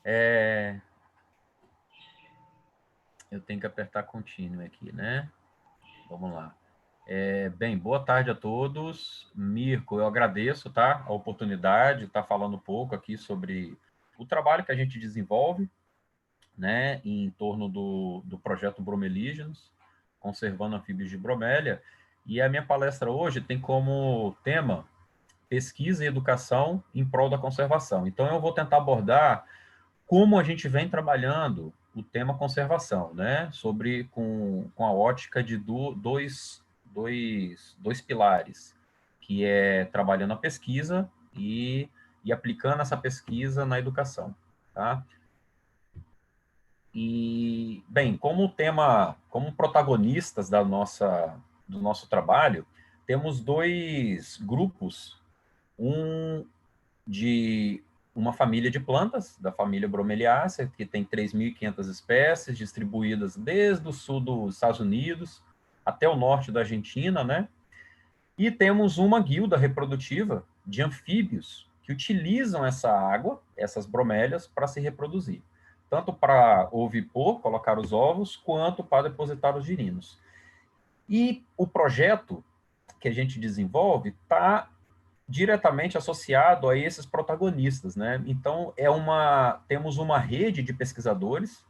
É, eu tenho que apertar contínuo aqui, né? Vamos lá. Bem, boa tarde a todos. Mirko, eu agradeço, tá, a oportunidade de estar falando um pouco aqui sobre o trabalho que a gente desenvolve, né, em torno do projeto Bromelígenos, conservando anfíbios de bromélia. E a minha palestra hoje tem como tema pesquisa e educação em prol da conservação. Então, eu vou tentar abordar como a gente vem trabalhando o tema conservação, né? Com a ótica de dois pilares, que é trabalhando a pesquisa e aplicando essa pesquisa na educação, tá? E, bem, como protagonistas do nosso trabalho, temos dois grupos, um de uma família de plantas, da família Bromeliaceae, que tem 3.500 espécies, distribuídas desde o sul dos Estados Unidos até o norte da Argentina, né? E temos uma guilda reprodutiva de anfíbios que utilizam essa água, essas bromélias, para se reproduzir. Tanto para ovipor, colocar os ovos, quanto para depositar os girinos. E o projeto que a gente desenvolve está diretamente associado a esses protagonistas, né? Então, temos uma rede de pesquisadores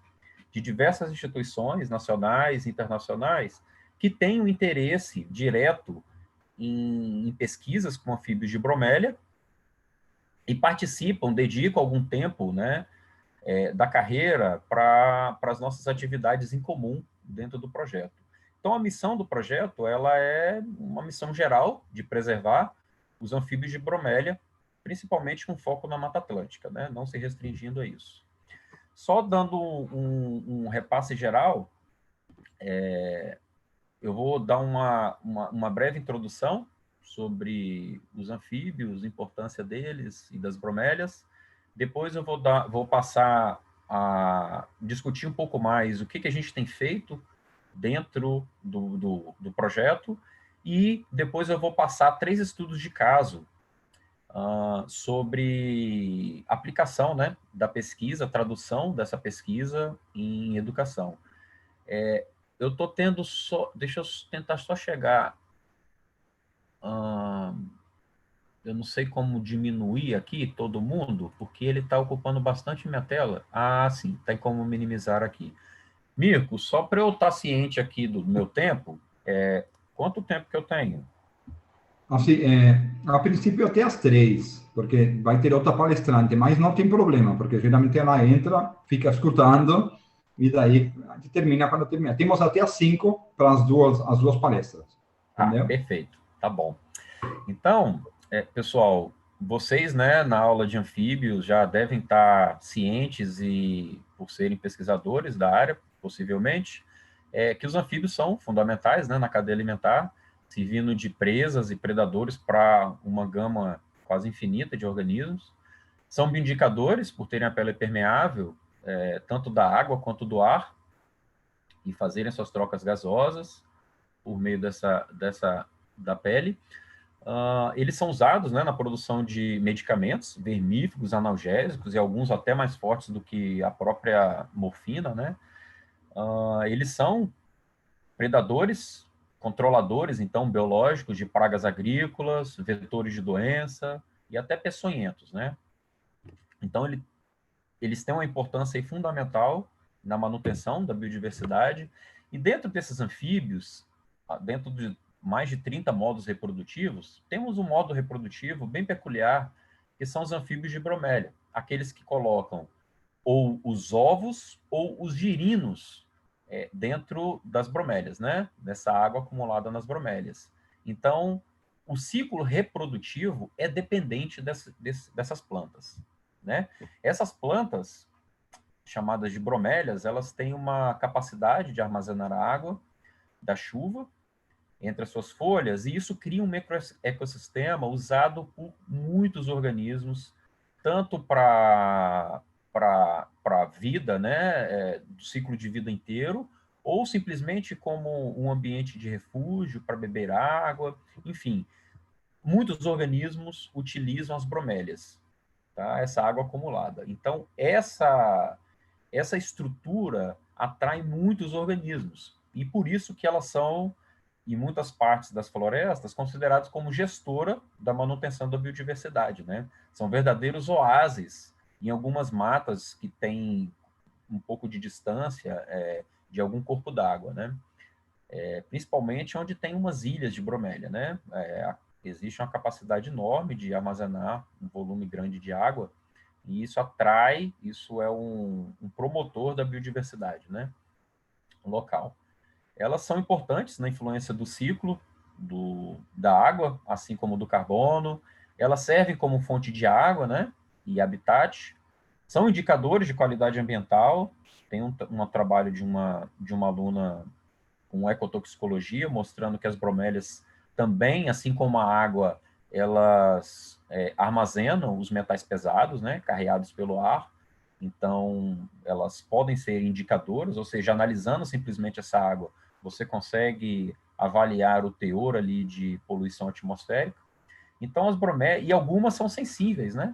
de diversas instituições nacionais e internacionais que têm um interesse direto em pesquisas com anfíbios de bromélia e participam, dedicam algum tempo, né, da carreira para as nossas atividades em comum dentro do projeto. Então, a missão do projeto ela é uma missão geral de preservar os anfíbios de bromélia, principalmente com foco na Mata Atlântica, né, não se restringindo a isso. Só dando um repasse geral, eu vou dar uma breve introdução sobre os anfíbios, a importância deles e das bromélias. Depois eu vou passar a discutir um pouco mais o que a gente tem feito dentro do projeto e depois eu vou passar 3 estudos de caso sobre aplicação, né, da pesquisa, tradução dessa pesquisa em educação. Eu estou tendo só... Deixa eu tentar só chegar... eu não sei como diminuir aqui todo mundo, porque ele está ocupando bastante minha tela. Ah, sim, tem como minimizar aqui. Mirko, só para eu estar ciente aqui do meu tempo, quanto tempo que eu tenho? Assim, a princípio até às 3, porque vai ter outra palestrante, mas não tem problema, porque geralmente ela entra, fica escutando, e daí a gente termina quando termina. Temos até às 5 para as duas palestras, Ah, entendeu? perfeito, tá bom. Então, pessoal, vocês, né, na aula de anfíbios já devem estar cientes e, por serem pesquisadores da área, possivelmente, que os anfíbios são fundamentais, né, na cadeia alimentar, servindo de presas e predadores para uma gama quase infinita de organismos. São bioindicadores, por terem a pele permeável, tanto da água quanto do ar, e fazerem suas trocas gasosas por meio da pele. Eles são usados, né, na produção de medicamentos vermífugos, analgésicos e alguns até mais fortes do que a própria morfina, né? Eles são predadores, controladores, então, biológicos de pragas agrícolas, vetores de doença e até peçonhentos, né? Então, eles têm uma importância aí fundamental na manutenção da biodiversidade. E dentro desses anfíbios, dentro de mais de 30 modos reprodutivos, temos um modo reprodutivo bem peculiar, que são os anfíbios de bromélia, aqueles que colocam ou os ovos ou os girinos dentro das bromélias, né? Dessa água acumulada nas bromélias. Então, o ciclo reprodutivo é dependente dessas plantas, né? Essas plantas, chamadas de bromélias, elas têm uma capacidade de armazenar a água da chuva entre as suas folhas, e isso cria um ecossistema usado por muitos organismos, tanto para a vida, né, do ciclo de vida inteiro, ou simplesmente como um ambiente de refúgio para beber água, enfim, muitos organismos utilizam as bromélias. tá? Essa água acumulada. Então, essa estrutura atrai muitos organismos, e por isso que elas são, em muitas partes das florestas, consideradas como gestora da manutenção da biodiversidade, né? São verdadeiros oásis em algumas matas que têm um pouco de distância de algum corpo d'água, né? Principalmente onde tem umas ilhas de bromélia, né? Existe uma capacidade enorme de armazenar um volume grande de água, e isso atrai, isso é um promotor da biodiversidade, né? Local. Elas são importantes na influência do ciclo da água, assim como do carbono. Elas servem como fonte de água, né? E habitat. São indicadores de qualidade ambiental. Tem um trabalho de uma aluna com ecotoxicologia, mostrando que as bromélias também, assim como a água, elas armazenam os metais pesados, né, carreados pelo ar. Então, elas podem ser indicadoras, ou seja, analisando simplesmente essa água, você consegue avaliar o teor ali de poluição atmosférica. Então, as bromélias, e algumas são sensíveis, né?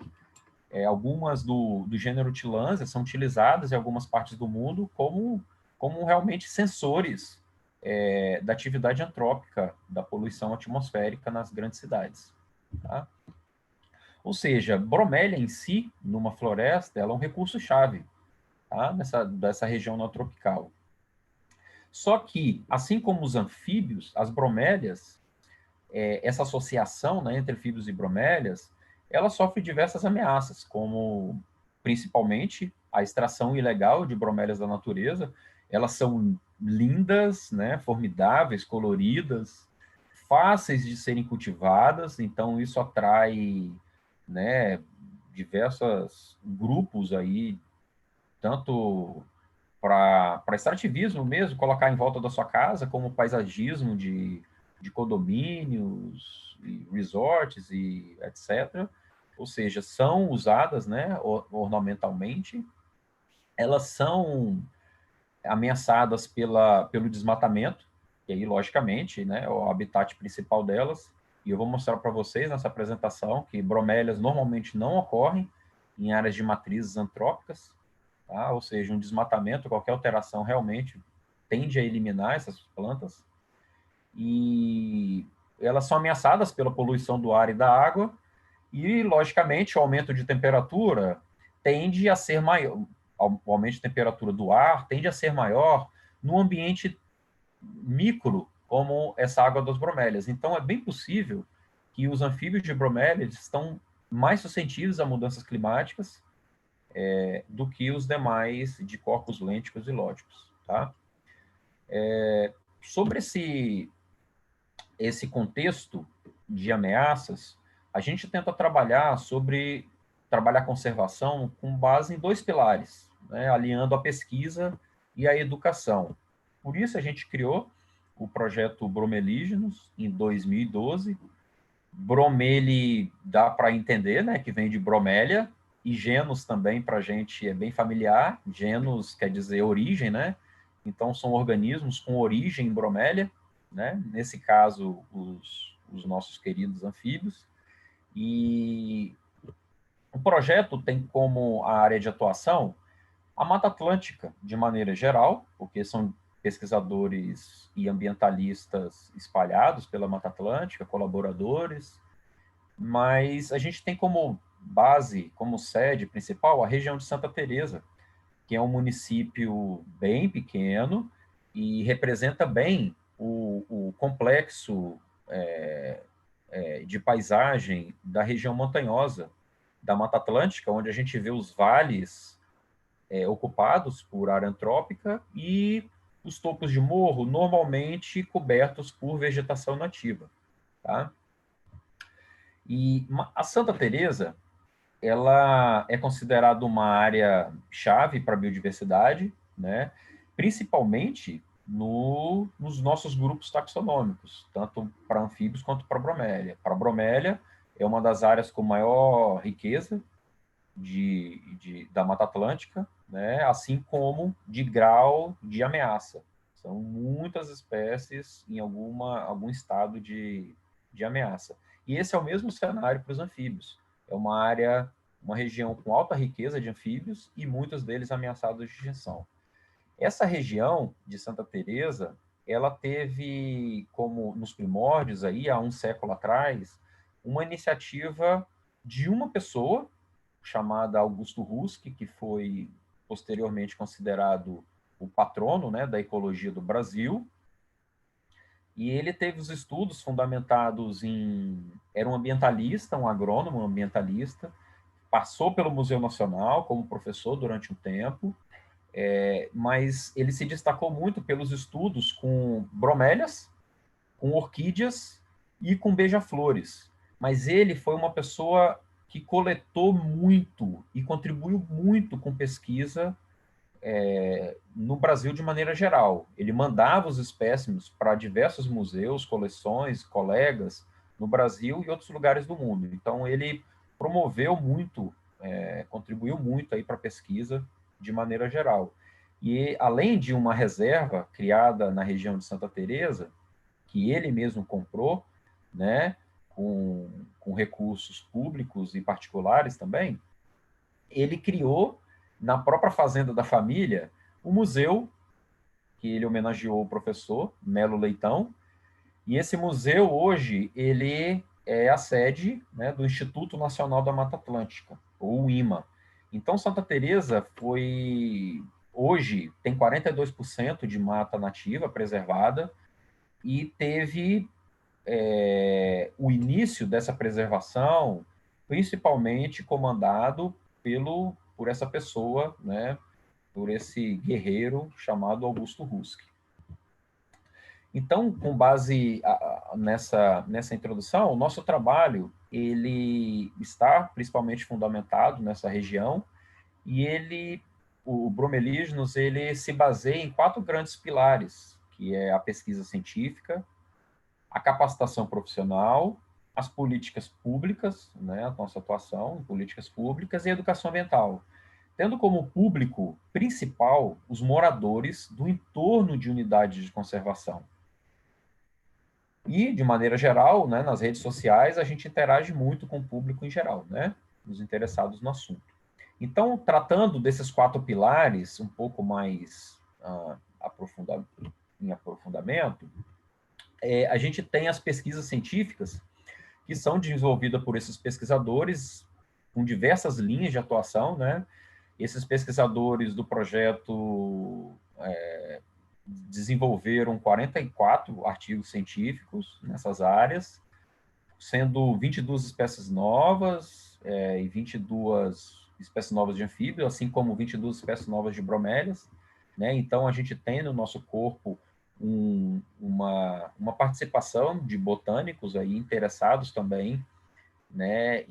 Algumas do gênero Tillandsia são utilizadas em algumas partes do mundo como realmente sensores da atividade antrópica, da poluição atmosférica nas grandes cidades. Tá? Ou seja, bromélia em si, numa floresta, ela é um recurso-chave, tá? Dessa região neotropical. Só que, assim como os anfíbios, as bromélias, essa associação, né, entre anfíbios e bromélias, ela sofre diversas ameaças, como principalmente a extração ilegal de bromélias da natureza. Elas são lindas, né, formidáveis, coloridas, fáceis de serem cultivadas, então isso atrai, né, diversos grupos aí, tanto para extrativismo mesmo, colocar em volta da sua casa, como paisagismo de condomínios, e resorts e etc. Ou seja, são usadas, né, ornamentalmente. Elas são ameaçadas pelo desmatamento, e aí, logicamente, né, o habitat principal delas. E eu vou mostrar para vocês nessa apresentação que bromélias normalmente não ocorrem em áreas de matrizes antrópicas, tá? Ou seja, um desmatamento, qualquer alteração realmente tende a eliminar essas plantas. E elas são ameaçadas pela poluição do ar e da água, e, logicamente, o aumento de temperatura tende a ser maior, o aumento de temperatura do ar tende a ser maior no ambiente micro, como essa água das bromélias. Então, é bem possível que os anfíbios de bromélias estão mais suscetíveis a mudanças climáticas do que os demais de corpos lênticos e lógicos, tá? Sobre esse contexto de ameaças, a gente tenta trabalhar conservação com base em dois pilares, né, alinhando a pesquisa e a educação. Por isso a gente criou o projeto Bromelígenos em 2012. Bromeli dá para entender, né, que vem de bromélia, e genus também para a gente é bem familiar. Genus quer dizer origem, né? Então são organismos com origem em bromélia, né? Nesse caso os nossos queridos anfíbios. E o projeto tem como a área de atuação a Mata Atlântica, de maneira geral, porque são pesquisadores e ambientalistas espalhados pela Mata Atlântica, colaboradores, mas a gente tem como base, como sede principal, a região de Santa Teresa, que é um município bem pequeno e representa bem o complexo de paisagem da região montanhosa da Mata Atlântica, onde a gente vê os vales ocupados por área antrópica e os topos de morro normalmente cobertos por vegetação nativa, tá? E a Santa Teresa, ela é considerada uma área chave para a biodiversidade, né? Principalmente nos nossos grupos taxonômicos, tanto para anfíbios quanto para bromélia. Para bromélia, é uma das áreas com maior riqueza da Mata Atlântica, né? Assim como de grau de ameaça. São muitas espécies em algum estado de ameaça. E esse é o mesmo cenário para os anfíbios. É uma área uma região com alta riqueza de anfíbios e muitos deles ameaçados de extinção. Essa região de Santa Teresa, ela teve como nos primórdios aí há um século atrás uma iniciativa de uma pessoa chamada Augusto Husk, que foi posteriormente considerado o patrono, né, da ecologia do Brasil. E ele teve os estudos fundamentados em... Era um ambientalista, um agrônomo, um ambientalista, passou pelo Museu Nacional como professor durante um tempo, mas ele se destacou muito pelos estudos com bromélias, com orquídeas e com beija-flores. Mas ele foi uma pessoa que coletou muito e contribuiu muito com pesquisa no Brasil de maneira geral. Ele mandava os espécimes para diversos museus, coleções, colegas no Brasil e outros lugares do mundo. Então, ele promoveu muito, contribuiu muito aí para a pesquisa de maneira geral. E, além de uma reserva criada na região de Santa Teresa, que ele mesmo comprou, né, com recursos públicos e particulares também, ele criou, na própria fazenda da família, um museu que ele homenageou o professor Melo Leitão, e esse museu, hoje, ele é a sede, né, do Instituto Nacional da Mata Atlântica, ou IMA. Então, Santa Teresa hoje, tem 42% de mata nativa preservada, e teve o início dessa preservação, principalmente comandado por essa pessoa, né, por esse guerreiro chamado Augusto Husk. Então, com base nessa introdução, o nosso trabalho ele está principalmente fundamentado nessa região, e o Bromelígenos, ele se baseia em 4 grandes pilares, que é a pesquisa científica, a capacitação profissional, as políticas públicas, né, a nossa atuação em políticas públicas, e a educação ambiental, tendo como público principal os moradores do entorno de unidades de conservação. E, de maneira geral, né, nas redes sociais, a gente interage muito com o público em geral, né, os interessados no assunto. Então, tratando desses 4 pilares, um pouco mais em aprofundamento, a gente tem as pesquisas científicas, que são desenvolvidas por esses pesquisadores, com diversas linhas de atuação, né? Esses pesquisadores do projeto desenvolveram 44 artigos científicos nessas áreas, sendo 22 espécies novas e 22 espécies novas de anfíbio, assim como 22 espécies novas de bromélias, né? Então, a gente tem no nosso corpo uma participação de botânicos aí interessados também, né,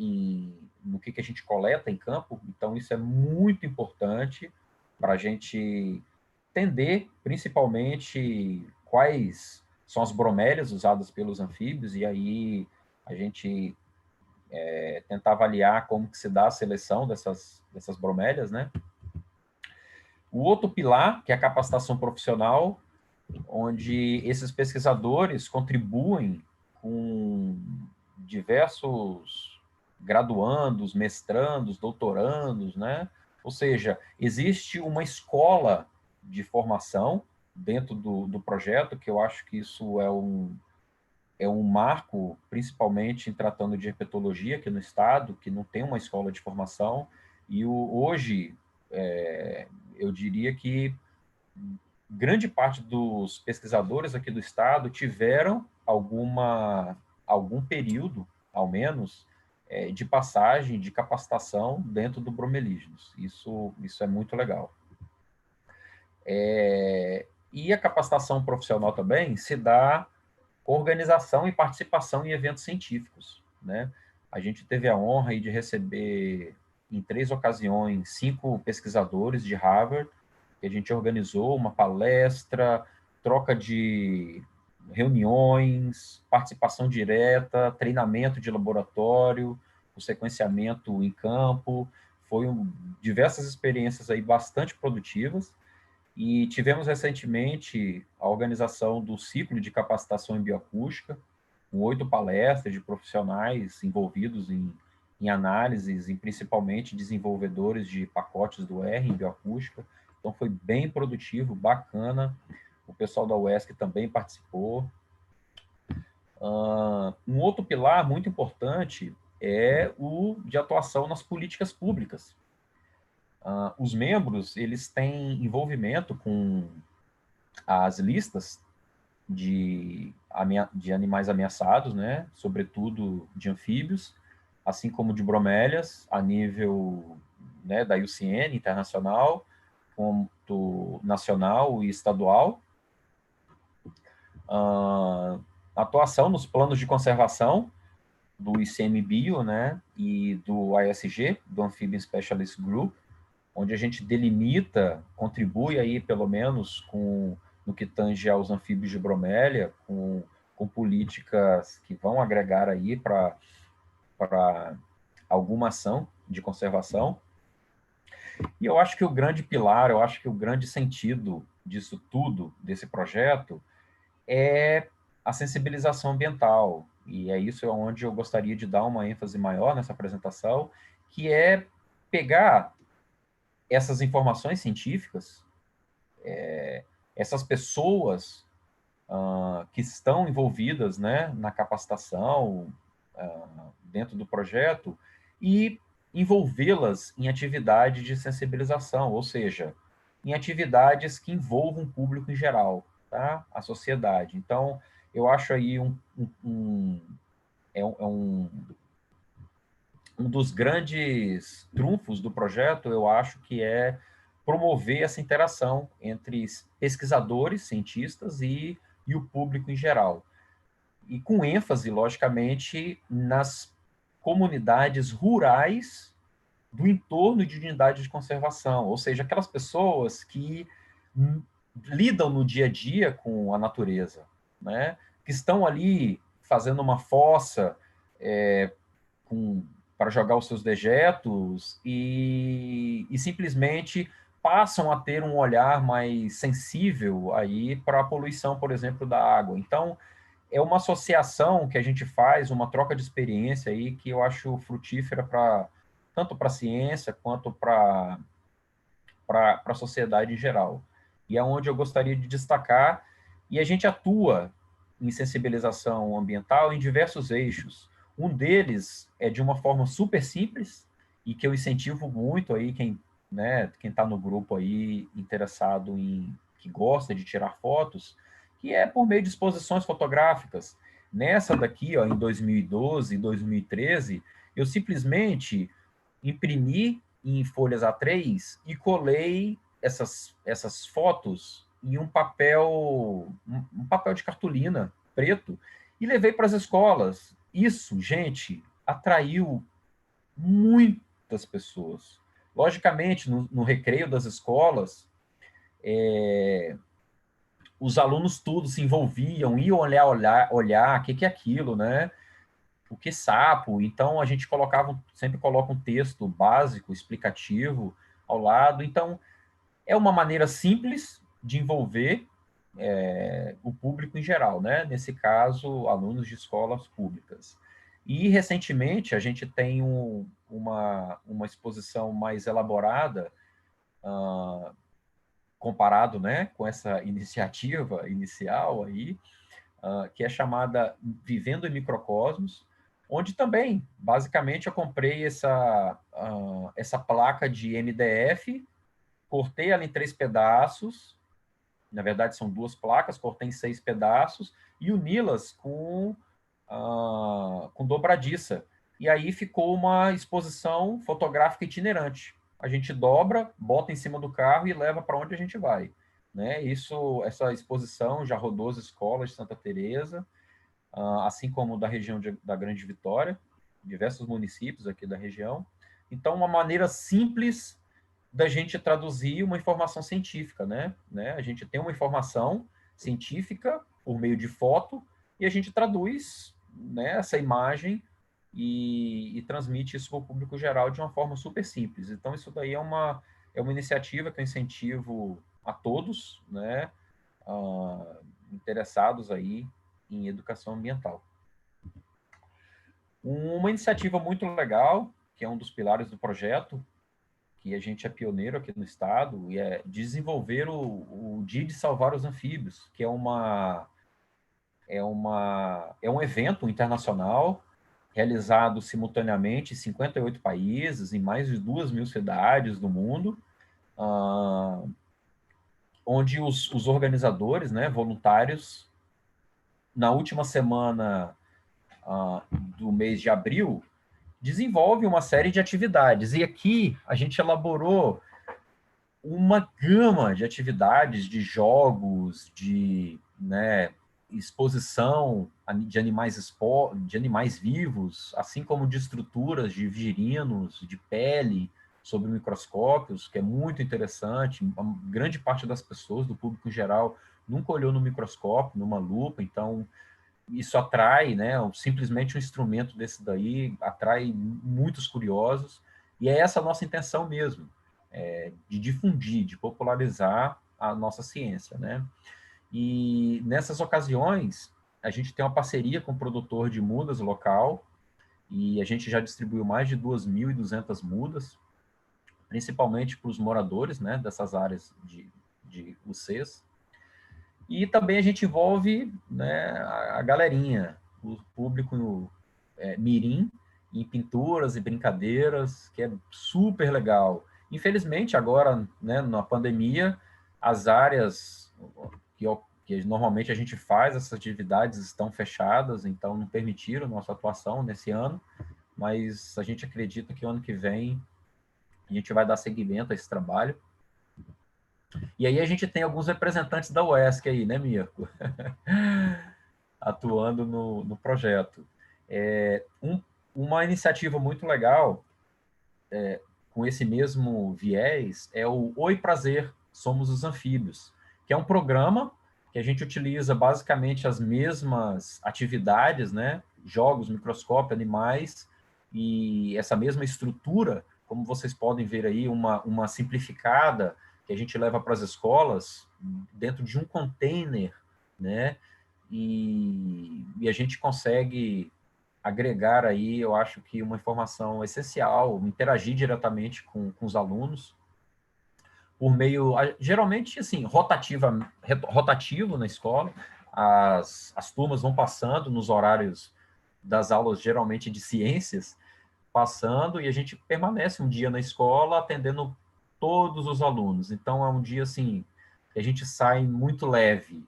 no que a gente coleta em campo. Então, isso é muito importante para a gente entender, principalmente, quais são as bromélias usadas pelos anfíbios, e aí a gente tentar avaliar como que se dá a seleção dessas bromélias, né? O outro pilar, que é a capacitação profissional, onde esses pesquisadores contribuem com diversos graduandos, mestrandos, doutorandos, né? Ou seja, existe uma escola de formação dentro do projeto, que eu acho que isso é um marco, principalmente em tratando de herpetologia aqui no estado, que não tem uma escola de formação, e hoje eu diria que grande parte dos pesquisadores aqui do estado tiveram algum período, ao menos, de passagem, de capacitação dentro do Bromelígenos. Isso é muito legal. E a capacitação profissional também se dá com organização e participação em eventos científicos, né? A gente teve a honra aí de receber, em 3 ocasiões, 5 pesquisadores de Harvard, que a gente organizou uma palestra, troca de reuniões, participação direta, treinamento de laboratório, o sequenciamento em campo. Diversas experiências aí bastante produtivas. E tivemos recentemente a organização do ciclo de capacitação em bioacústica, com 8 palestras de profissionais envolvidos em em análises, e principalmente desenvolvedores de pacotes do R em bioacústica. Então, foi bem produtivo, bacana. O pessoal da UESC também participou. Um outro pilar muito importante é o de atuação nas políticas públicas. Os membros, eles têm envolvimento com as listas de animais ameaçados, né, sobretudo de anfíbios, assim como de bromélias, a nível, né, da IUCN internacional, quanto nacional e estadual. Atuação nos planos de conservação do ICMBio, né, e do ASG, do Amphibian Specialist Group, onde a gente delimita, contribui aí pelo menos com no que tange aos anfíbios de bromélia, com políticas que vão agregar aí para alguma ação de conservação. E eu acho que o grande pilar, eu acho que o grande sentido disso tudo, desse projeto, é a sensibilização ambiental. E é isso onde eu gostaria de dar uma ênfase maior nessa apresentação, que é pegar essas informações científicas, essas pessoas que estão envolvidas, né, na capacitação dentro do projeto e envolvê-las em atividades de sensibilização, ou seja, em atividades que envolvam o público em geral, tá? A sociedade. Então, eu acho aí um dos grandes trunfos do projeto, eu acho que é promover essa interação entre pesquisadores, cientistas e o público em geral. E com ênfase, logicamente, nas comunidades rurais do entorno de unidades de conservação, ou seja, aquelas pessoas que lidam no dia a dia com a natureza, né? Que estão ali fazendo uma fossa para jogar os seus dejetos e simplesmente passam a ter um olhar mais sensível aí para a poluição, por exemplo, da água. Então, é uma associação que a gente faz, uma troca de experiência aí que eu acho frutífera tanto para a ciência quanto para a sociedade em geral. E é onde eu gostaria de destacar, e a gente atua em sensibilização ambiental em diversos eixos. Um deles é de uma forma super simples e que eu incentivo muito aí quem está no grupo aí interessado que gosta de tirar fotos, que é por meio de exposições fotográficas. Nessa daqui, ó, em 2012 e 2013, eu simplesmente imprimi em folhas A3 e colei essas fotos em um papel de cartolina preto e levei para as escolas. Isso, gente, atraiu muitas pessoas. Logicamente, no recreio das escolas, os alunos todos se envolviam, iam olhar o que é aquilo, né? O que sapo. Então, a gente sempre coloca um texto básico, explicativo ao lado. Então, é uma maneira simples de envolver o público em geral, né? Nesse caso, alunos de escolas públicas. E, recentemente, a gente tem uma exposição mais elaborada, comparado, né, com essa iniciativa inicial aí, que é chamada Vivendo em Microcosmos, onde também, basicamente, eu comprei essa placa de MDF, cortei ela em 3 pedaços, na verdade são 2 placas, cortei em 6 pedaços, e uni-las com dobradiça. E aí ficou uma exposição fotográfica itinerante. A gente dobra, bota em cima do carro e leva para onde a gente vai. Né? Essa exposição já rodou as escolas de Santa Teresa, assim como da região da Grande Vitória, diversos municípios aqui da região. Então, uma maneira simples da gente traduzir uma informação científica, né? A gente tem uma informação científica por meio de foto e a gente traduz, né, essa imagem e transmite isso para o público geral de uma forma super simples. Então, isso daí é uma iniciativa que eu incentivo a todos, né, interessados aí em educação ambiental. Uma iniciativa muito legal, que é um dos pilares do projeto, que a gente é pioneiro aqui no estado, e é desenvolver o Dia de Salvar os Anfíbios, que é um evento internacional realizado simultaneamente em 58 países, em mais de 2.000 cidades do mundo, onde os organizadores, né, voluntários, na última semana do mês de abril, desenvolvem uma série de atividades. E aqui a gente elaborou uma gama de atividades, de jogos, de, né, exposição de animais vivos, assim como de estruturas de virinos, de pele, sob microscópios, que é muito interessante. A grande parte das pessoas, do público em geral, nunca olhou no microscópio, numa lupa, então isso atrai, né? Simplesmente um instrumento desse daí atrai muitos curiosos, e é essa a nossa intenção mesmo, de difundir, de popularizar a nossa ciência, né? E nessas ocasiões, a gente tem uma parceria com o produtor de mudas local, e a gente já distribuiu mais de 2.200 mudas, principalmente para os moradores, né, dessas áreas de UCs. E também a gente envolve, né, a galerinha, o público mirim, em pinturas e brincadeiras, que é super legal. Infelizmente, agora, né, na pandemia, as áreas que normalmente a gente faz, essas atividades estão fechadas, então não permitiram nossa atuação nesse ano, mas a gente acredita que o ano que vem a gente vai dar seguimento a esse trabalho. E aí a gente tem alguns representantes da UESC aí, né, Mirko? Atuando no projeto. Uma iniciativa muito legal, com esse mesmo viés, é o Oi Prazer, Somos os Anfíbios, que é um programa que a gente utiliza basicamente as mesmas atividades, né? Jogos, microscópio, animais, e essa mesma estrutura, como vocês podem ver aí, uma simplificada, que a gente leva para as escolas, dentro de um container, né? E a gente consegue agregar aí, eu acho que uma informação essencial, interagir diretamente com os alunos, por meio, geralmente, assim, rotativo na escola, as turmas vão passando nos horários das aulas, geralmente de ciências, passando, e a gente permanece um dia na escola atendendo todos os alunos. Então, é um dia, assim, que a gente sai muito leve,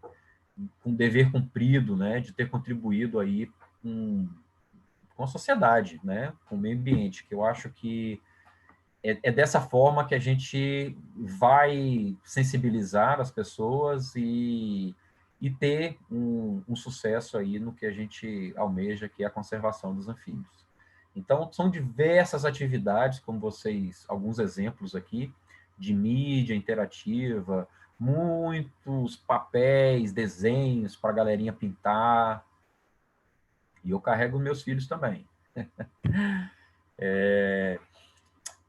com dever cumprido, né, de ter contribuído aí com a sociedade, né, com o meio ambiente, que eu acho que é dessa forma que a gente vai sensibilizar as pessoas e ter um sucesso aí no que a gente almeja, que é a conservação dos anfíbios. Então, são diversas atividades, como vocês, alguns exemplos aqui, de mídia interativa, muitos papéis, desenhos para a galerinha pintar, e eu carrego meus filhos também.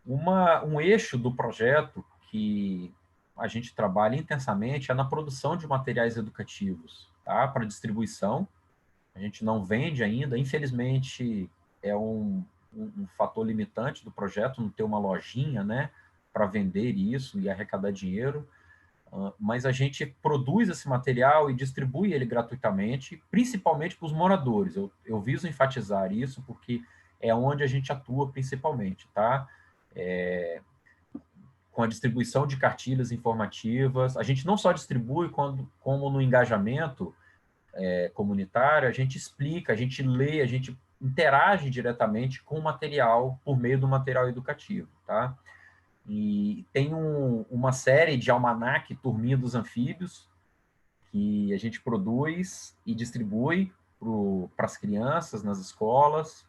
Um eixo do projeto que a gente trabalha intensamente é na produção de materiais educativos, tá? Para distribuição. A gente não vende ainda, infelizmente é um fator limitante do projeto, não ter uma lojinha, né, para vender isso e arrecadar dinheiro, mas a gente produz esse material e distribui ele gratuitamente, principalmente para os moradores. Eu viso enfatizar isso porque é onde a gente atua principalmente, tá? Com a distribuição de cartilhas informativas. A gente não só distribui, como no engajamento comunitário, a gente explica, a gente lê, a gente interage diretamente com o material por meio do material educativo, tá? E tem uma série de almanaque Turminha dos Anfíbios, que a gente produz e distribui para as crianças nas escolas,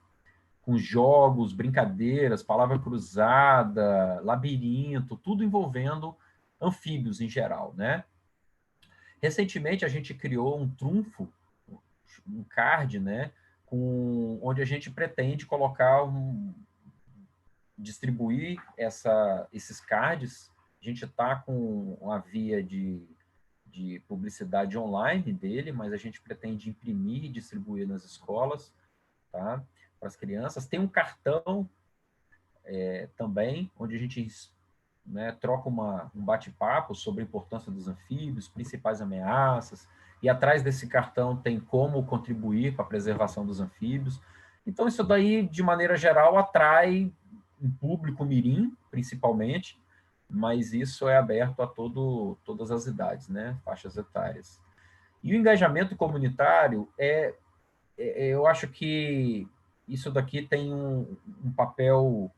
com jogos, brincadeiras, palavra cruzada, labirinto, tudo envolvendo anfíbios em geral, né? Recentemente a gente criou um trunfo, um card, né? Onde a gente pretende distribuir esses cards. A gente está com uma via de publicidade online dele, mas a gente pretende imprimir e distribuir nas escolas, tá? as crianças. Tem um cartão também, onde a gente, né, troca um bate-papo sobre a importância dos anfíbios, principais ameaças, e atrás desse cartão tem como contribuir para a preservação dos anfíbios. Então, isso daí, de maneira geral, atrai um público mirim, principalmente, mas isso é aberto a todas as idades, né, faixas etárias. E o engajamento comunitário eu acho que isso daqui tem um papel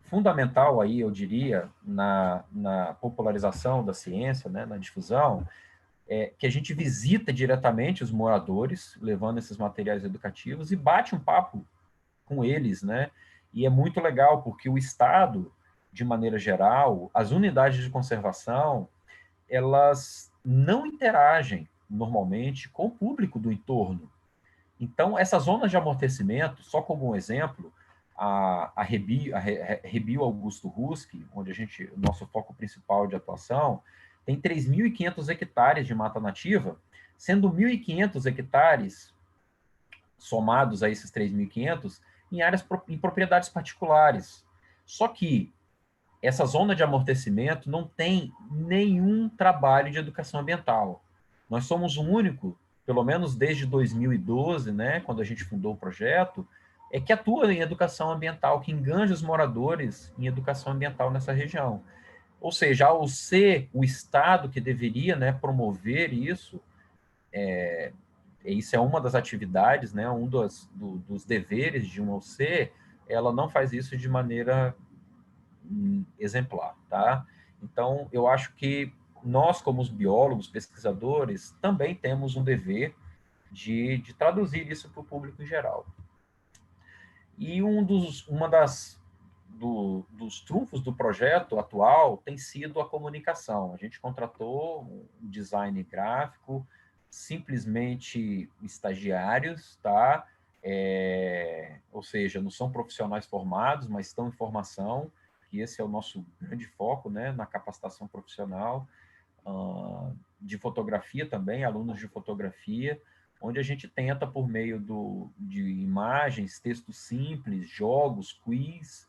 fundamental aí, eu diria, na popularização da ciência, né, na difusão, que a gente visita diretamente os moradores, levando esses materiais educativos e bate um papo com eles, né? E é muito legal, porque o Estado, de maneira geral, as unidades de conservação, elas não interagem normalmente com o público do entorno. Então, essas zonas de amortecimento, só como um exemplo, a Rebio Augusto Husky, onde o nosso foco principal de atuação, tem 3.500 hectares de mata nativa, sendo 1.500 hectares somados a esses 3.500 em propriedades particulares. Só que essa zona de amortecimento não tem nenhum trabalho de educação ambiental. Nós somos o único, pelo menos desde 2012, né, quando a gente fundou o projeto, que atua em educação ambiental, que enganja os moradores em educação ambiental nessa região. Ou seja, ao ser o Estado que deveria, né, promover isso, isso é uma das atividades, né, dos deveres de uma OC, ela não faz isso de maneira exemplar, tá? Então, eu acho que nós, como os biólogos, pesquisadores, também temos um dever de traduzir isso para o público em geral. E dos trunfos do projeto atual tem sido a comunicação. A gente contratou um design gráfico, simplesmente estagiários, tá? Ou seja, não são profissionais formados, mas estão em formação, que esse é o nosso grande foco, né, na capacitação profissional, de fotografia também, alunos de fotografia, onde a gente tenta, por meio de imagens, textos simples, jogos, quiz,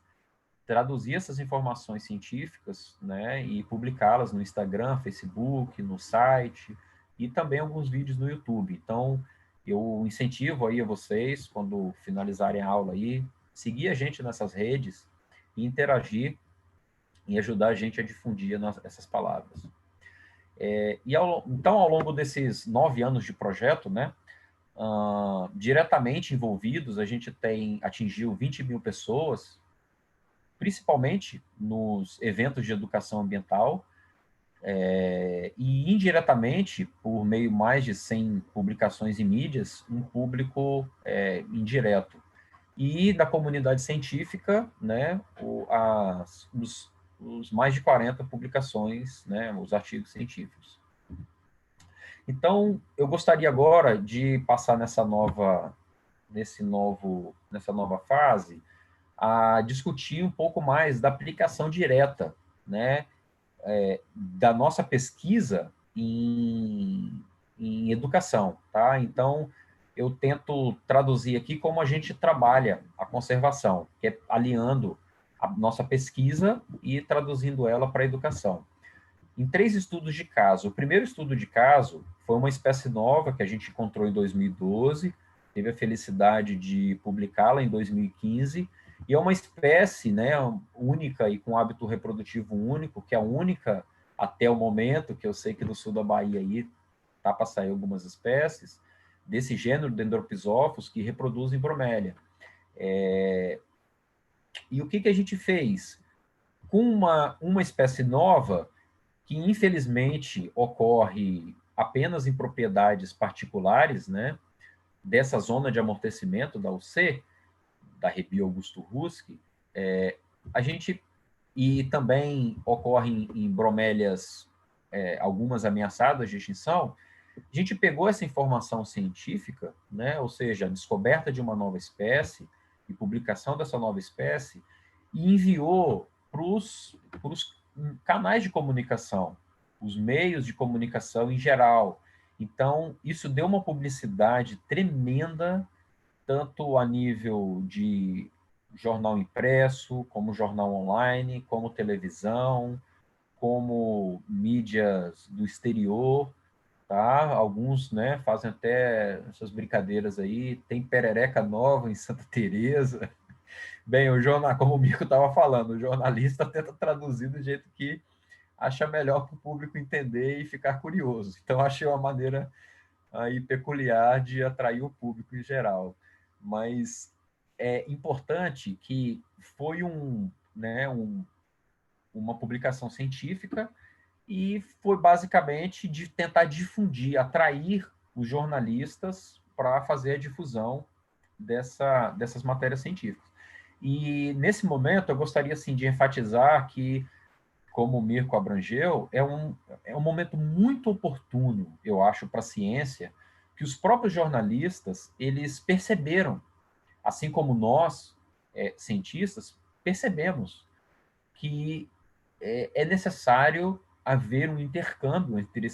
traduzir essas informações científicas, né, e publicá-las no Instagram, Facebook, no site, e também alguns vídeos no YouTube. Então, eu incentivo aí a vocês, quando finalizarem a aula aí, seguir a gente nessas redes e interagir e ajudar a gente a difundir essas palavras. Então, ao longo desses 9 anos de projeto, né, diretamente envolvidos, a gente atingiu 20 mil pessoas, principalmente nos eventos de educação ambiental, e indiretamente, por meio mais de 100 publicações em mídias, um público indireto. E da comunidade científica, né, os mais de 40 publicações, né, os artigos científicos. Então, eu gostaria agora de passar nessa nova fase a discutir um pouco mais da aplicação direta, né, da nossa pesquisa em educação, tá? Então, eu tento traduzir aqui como a gente trabalha a conservação, que é aliando a nossa pesquisa e traduzindo ela para a educação. Em 3 estudos de caso. O primeiro estudo de caso foi uma espécie nova que a gente encontrou em 2012, teve a felicidade de publicá-la em 2015, e é uma espécie, né, única e com hábito reprodutivo único, que é a única até o momento, que eu sei que no sul da Bahia aí tá para sair algumas espécies, desse gênero Dendropisófilos que reproduzem bromélia. E o que a gente fez? Com uma espécie nova, que infelizmente ocorre apenas em propriedades particulares, né, dessa zona de amortecimento da UC, da Rebio Augusto Husky, e também ocorre em bromélias, algumas ameaçadas de extinção. A gente pegou essa informação científica, né, ou seja, a descoberta de uma nova espécie e publicação dessa nova espécie, e enviou para os canais de comunicação, os meios de comunicação em geral. Então, isso deu uma publicidade tremenda tanto a nível de jornal impresso, como jornal online, como televisão, como mídias do exterior, tá? Alguns, né, fazem até essas brincadeiras aí, tem perereca nova em Santa Teresa. Bem, o jornal, como o Mico estava falando, o jornalista tenta traduzir do jeito que acha melhor para o público entender e ficar curioso. Então, achei uma maneira aí peculiar de atrair o público em geral. Mas é importante que foi uma publicação científica e foi basicamente de tentar difundir, atrair os jornalistas para fazer a difusão dessas matérias científicas. E nesse momento eu gostaria assim de enfatizar que, como o Mirko abrangeu, é um momento muito oportuno, eu acho, para a ciência, que os próprios jornalistas eles perceberam, assim como nós, cientistas, percebemos que é necessário haver um intercâmbio entre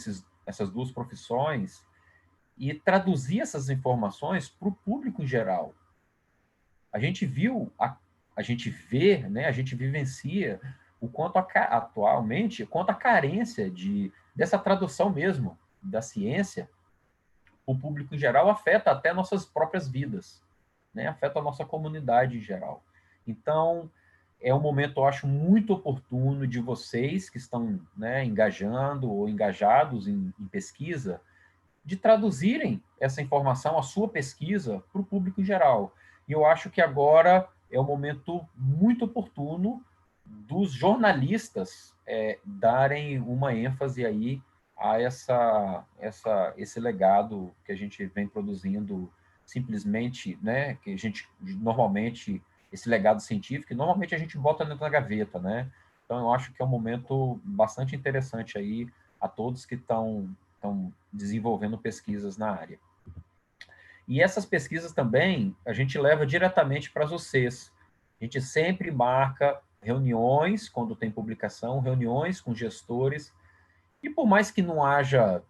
essas duas profissões e traduzir essas informações para o público em geral. A gente viu, a gente vê, né, a gente vivencia o quanto atualmente, quanto a carência dessa tradução mesmo da ciência, o público em geral afeta até nossas próprias vidas, né, afeta a nossa comunidade em geral. Então, é um momento, eu acho, muito oportuno de vocês que estão, né, engajando ou engajados em pesquisa, de traduzirem essa informação, a sua pesquisa, para o público em geral. E eu acho que agora é um momento muito oportuno dos jornalistas darem uma ênfase aí a esse legado que a gente vem produzindo simplesmente, né, que a gente normalmente, esse legado científico, normalmente a gente bota dentro da gaveta, né? Então eu acho que é um momento bastante interessante aí a todos que estão desenvolvendo pesquisas na área. E essas pesquisas também a gente leva diretamente para as OCs. A gente sempre marca reuniões, quando tem publicação, reuniões com gestores, e por mais que não haja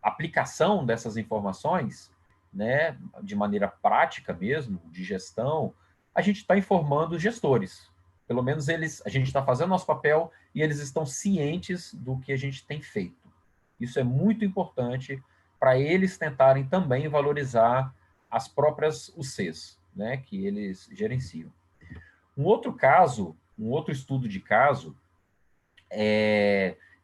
aplicação dessas informações, né, de maneira prática mesmo, de gestão, a gente está informando os gestores. Pelo menos a gente está fazendo nosso papel e eles estão cientes do que a gente tem feito. Isso é muito importante para eles tentarem também valorizar as próprias UCs, né, que eles gerenciam. Um outro caso, um outro estudo de caso,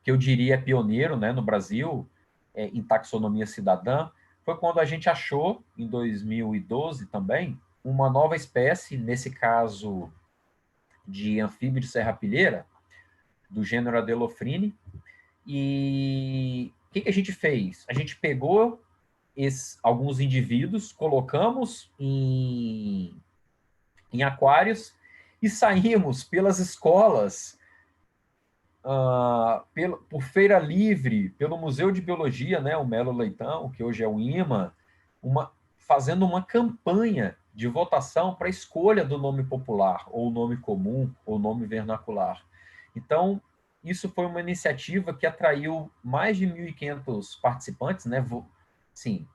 que eu diria pioneiro, né, no Brasil, em taxonomia cidadã, foi quando a gente achou, em 2012 também, uma nova espécie, nesse caso de anfíbio de serrapilheira, do gênero Adelophrine. E o que a gente fez? A gente pegou alguns indivíduos, colocamos em aquários e saímos pelas escolas, por feira livre, pelo Museu de Biologia, né, o Melo Leitão, que hoje é o IMA, fazendo uma campanha de votação para a escolha do nome popular, ou nome comum, ou nome vernacular. Então, isso foi uma iniciativa que atraiu mais de 1.500 participantes, né, sim,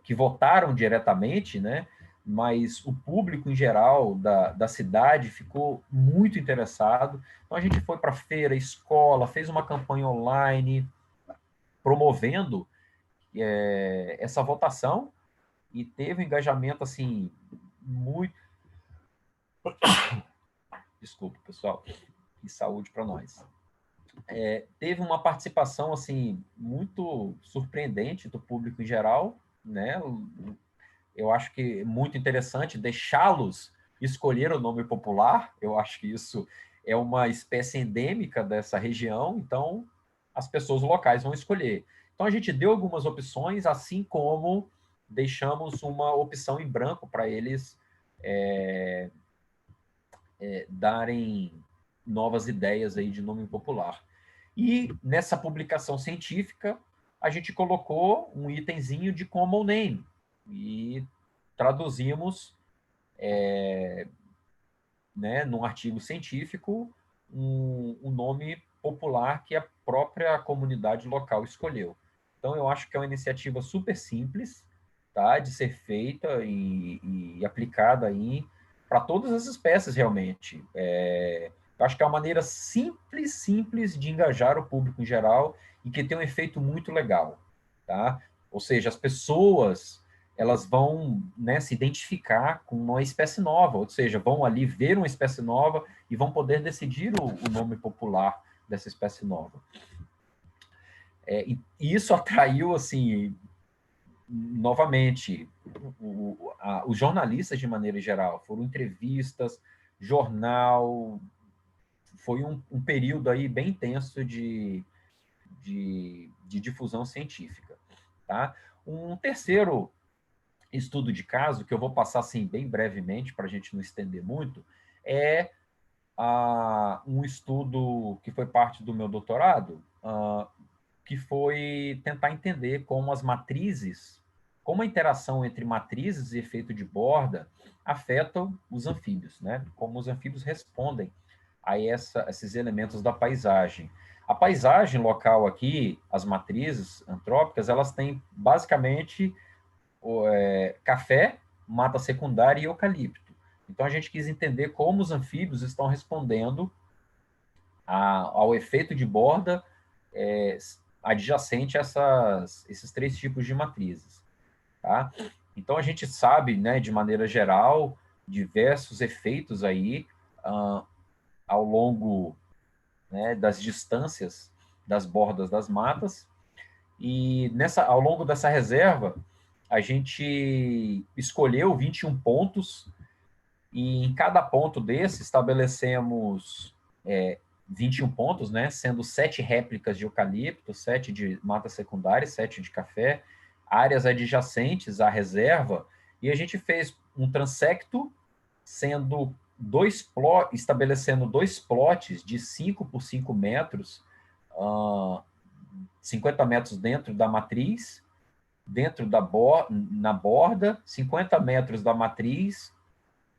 que votaram diretamente, né, mas o público em geral da cidade ficou muito interessado. Então a gente foi para feira, escola, fez uma campanha online promovendo essa votação e teve um engajamento assim muito. Desculpa, pessoal, e saúde para nós. Teve uma participação assim muito surpreendente do público em geral, né? Eu acho que é muito interessante deixá-los escolher o nome popular. Eu acho que isso é uma espécie endêmica dessa região, então as pessoas locais vão escolher. Então a gente deu algumas opções, assim como deixamos uma opção em branco para eles darem novas ideias aí de nome popular. E nessa publicação científica, a gente colocou um itemzinho de common name e traduzimos, né, num artigo científico, um nome popular que a própria comunidade local escolheu. Então, eu acho que é uma iniciativa super simples, tá? De ser feita e aplicada aí para todas as espécies, realmente. Eu acho que é uma maneira simples de engajar o público em geral e que tem um efeito muito legal, tá? Ou seja, as pessoas, elas vão, né, se identificar com uma espécie nova, ou seja, vão ali ver uma espécie nova e vão poder decidir o nome popular dessa espécie nova. E isso atraiu, assim, novamente, os jornalistas, de maneira geral, foram entrevistas, jornal, foi um período aí bem intenso de difusão científica. Tá? Um terceiro estudo de caso, que eu vou passar assim bem brevemente, para a gente não estender muito, é um estudo que foi parte do meu doutorado, que foi tentar entender como as matrizes, como a interação entre matrizes e efeito de borda afetam os anfíbios, né? Como os anfíbios respondem a esses elementos da paisagem. A paisagem local aqui, as matrizes antrópicas, elas têm basicamente café, mata secundária e eucalipto. Então a gente quis entender como os anfíbios estão respondendo ao efeito de borda adjacente a esses três tipos de matrizes. Tá? Então a gente sabe, né, de maneira geral, diversos efeitos aí ao longo, né, das distâncias das bordas das matas, e ao longo dessa reserva a gente escolheu 21 pontos, e em cada ponto desse estabelecemos 21 pontos, né, sendo 7 réplicas de eucalipto, 7 de mata secundária, 7 de café, áreas adjacentes à reserva, e a gente fez um transecto, sendo estabelecendo 2 plots de 5 por 5 metros, 50 metros dentro da matriz, na borda, 50 metros da matriz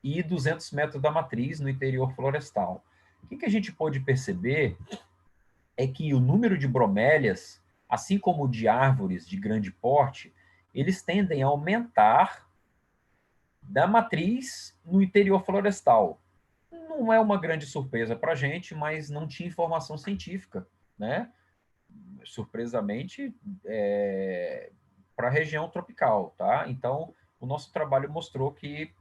e 200 metros da matriz no interior florestal. O que a gente pôde perceber é que o número de bromélias, assim como de árvores de grande porte, eles tendem a aumentar da matriz no interior florestal. Não é uma grande surpresa para a gente, mas não tinha informação científica, né? Surpresamente, para a região tropical, tá? Então, o nosso trabalho mostrou que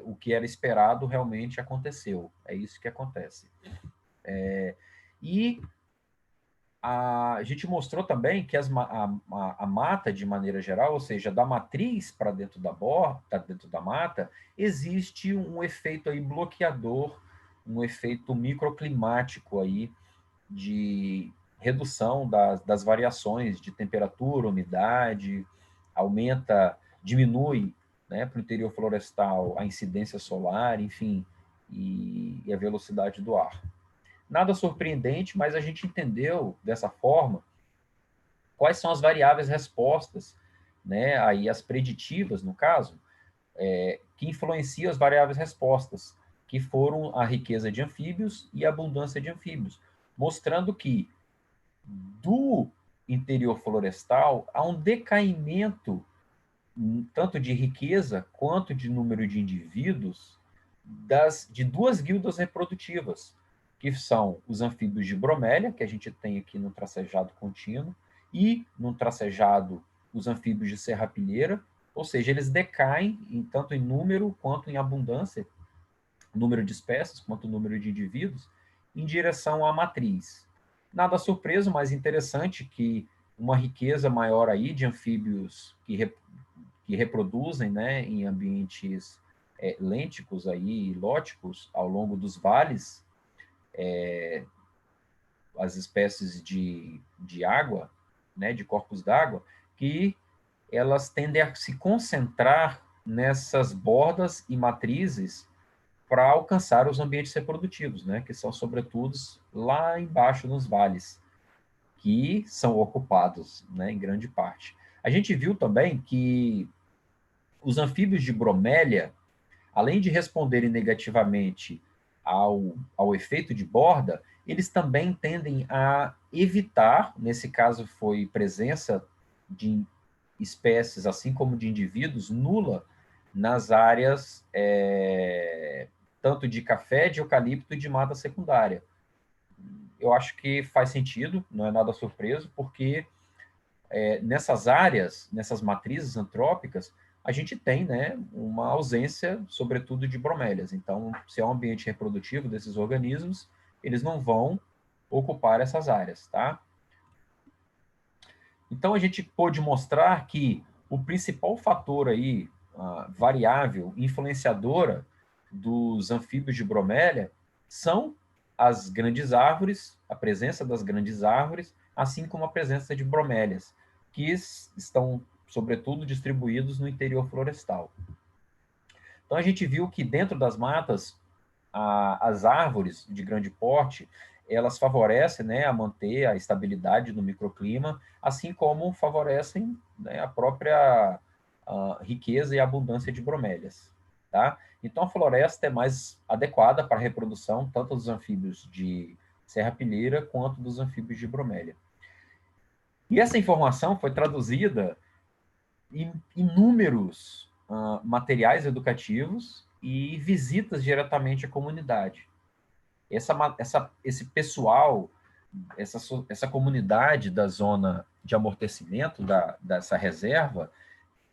o que era esperado realmente aconteceu. É isso que acontece. E a gente mostrou também que a mata, de maneira geral, ou seja, da matriz para dentro da borda, dentro da mata, existe um efeito aí bloqueador, um efeito microclimático aí de redução das variações de temperatura, umidade, diminui, né, para o interior florestal a incidência solar, enfim, e a velocidade do ar. Nada surpreendente, mas a gente entendeu dessa forma quais são as variáveis respostas, né, aí as preditivas, no caso, que influenciam as variáveis respostas, que foram a riqueza de anfíbios e a abundância de anfíbios, mostrando que do interior florestal há um decaimento tanto de riqueza quanto de número de indivíduos de duas guildas reprodutivas, que são os anfíbios de bromélia, que a gente tem aqui no tracejado contínuo, e no tracejado os anfíbios de serrapilheira, ou seja, eles decaem tanto em número quanto em abundância, número de espécies quanto número de indivíduos, em direção à matriz. Nada surpreso, mas interessante que uma riqueza maior aí de anfíbios que reproduzem, né, em ambientes lênticos aí, lóticos, ao longo dos vales, as espécies de água, né, de corpos d'água, que elas tendem a se concentrar nessas bordas e matrizes para alcançar os ambientes reprodutivos, né, que são, sobretudo, lá embaixo nos vales, que são ocupados, né, em grande parte. A gente viu também que os anfíbios de bromélia, além de responderem negativamente ao efeito de borda, eles também tendem a evitar, nesse caso foi presença de espécies, assim como de indivíduos, nula nas áreas tanto de café, de eucalipto e de mata secundária. Eu acho que faz sentido, não é nada surpreso, porque nessas áreas, nessas matrizes antrópicas, a gente tem, né, uma ausência, sobretudo, de bromélias. Então, se é um ambiente reprodutivo desses organismos, eles não vão ocupar essas áreas, tá? Então, a gente pôde mostrar que o principal fator aí, variável, influenciadora dos anfíbios de bromélia são as grandes árvores, a presença das grandes árvores, assim como a presença de bromélias, que estão, sobretudo, distribuídos no interior florestal. Então, a gente viu que dentro das matas, as árvores de grande porte, elas favorecem, né, a manter a estabilidade do microclima, assim como favorecem, né, a própria riqueza e abundância de bromélias. Tá? Então, a floresta é mais adequada para a reprodução tanto dos anfíbios de serrapilheira quanto dos anfíbios de bromélia. E essa informação foi traduzida em inúmeros materiais educativos e visitas diretamente à comunidade. Esse pessoal, essa comunidade da zona de amortecimento dessa reserva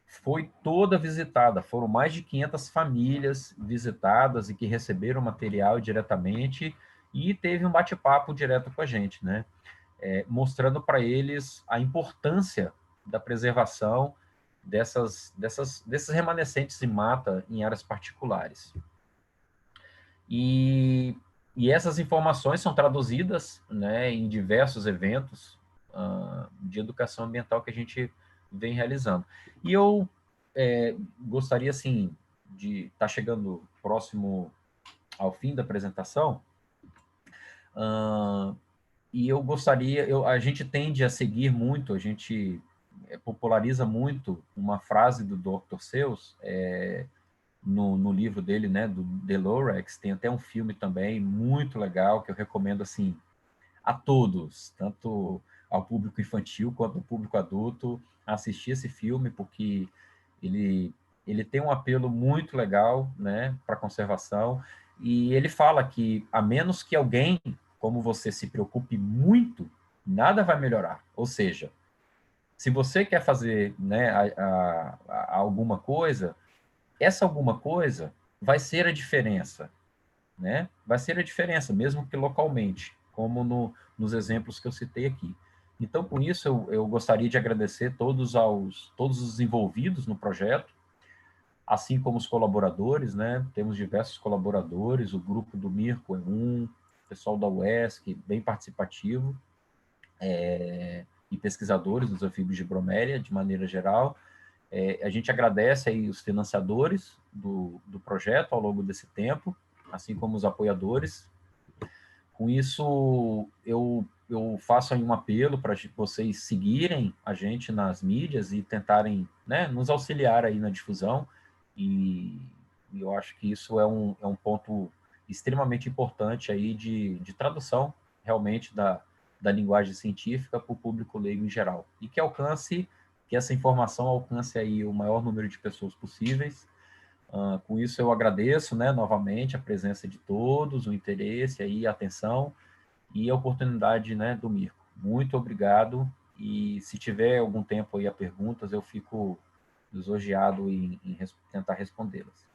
foi toda visitada. Foram mais de 500 famílias visitadas e que receberam material diretamente e teve um bate-papo direto com a gente, né? Mostrando para eles a importância da preservação desses remanescentes de mata em áreas particulares. E essas informações são traduzidas, né, em diversos eventos de educação ambiental que a gente vem realizando. E eu gostaria, assim, de estar chegando próximo ao fim da apresentação, e eu gostaria, a gente tende a seguir muito, a gente populariza muito uma frase do Dr. Seuss, no livro dele, né, do The Lorax, tem até um filme também muito legal que eu recomendo assim a todos, tanto ao público infantil quanto ao público adulto, assistir esse filme porque ele tem um apelo muito legal, né, para a conservação, e ele fala que a menos que alguém como você se preocupe muito, nada vai melhorar. Ou seja, se você quer fazer, né, alguma coisa, essa alguma coisa vai ser a diferença, né? Vai ser a diferença, mesmo que localmente, como nos exemplos que eu citei aqui. Então, com isso, eu gostaria de agradecer todos os envolvidos no projeto, assim como os colaboradores, né? Temos diversos colaboradores, o grupo do Mirko é um, o pessoal da UESC, bem participativo, e pesquisadores dos anfíbios de bromélia, de maneira geral. A gente agradece aí os financiadores do projeto ao longo desse tempo, assim como os apoiadores. Com isso, eu faço aí um apelo para vocês seguirem a gente nas mídias e tentarem, né, nos auxiliar aí na difusão, e eu acho que isso é um ponto extremamente importante aí de tradução, realmente, da linguagem científica para o público leigo em geral, e que essa informação alcance aí o maior número de pessoas possíveis. Com isso, eu agradeço, né, novamente a presença de todos, o interesse aí, a atenção e a oportunidade, né, do Mirko. Muito obrigado, e se tiver algum tempo aí a perguntas, eu fico lisonjeado em tentar respondê-las.